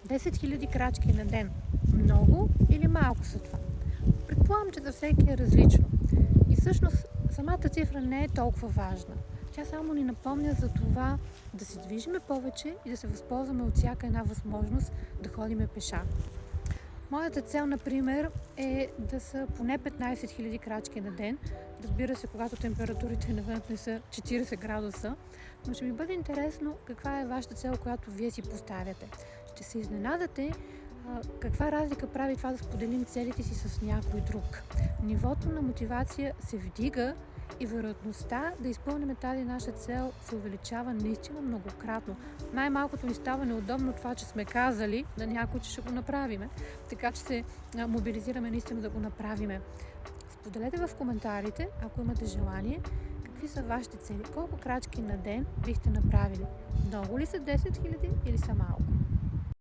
10 000 крачки на ден. Много или малко са това? Предполагам, че за всеки е различно. И всъщност самата цифра не е толкова важна. Тя само ни напомня за това да се движиме повече и да се възползваме от всяка една възможност да ходиме пеша. Моята цел, например, е да са поне 15 000 крачки на ден. Разбира се, когато температурите навън не са 40 градуса. Но ще ми бъде интересно каква е вашата цел, която вие си поставяте. Ще се изненадате каква разлика прави това да споделим целите си с някой друг. Нивото на мотивация се вдига и вероятността да изпълним тази наша цел се увеличава наистина многократно. Най-малкото ни става неудобно това, че сме казали на някой, че ще го направиме. Така че се мобилизираме наистина да го направиме. Споделете в коментарите, ако имате желание, какви са вашите цели, колко крачки на ден бихте направили. Много ли са 10 000 или са малко?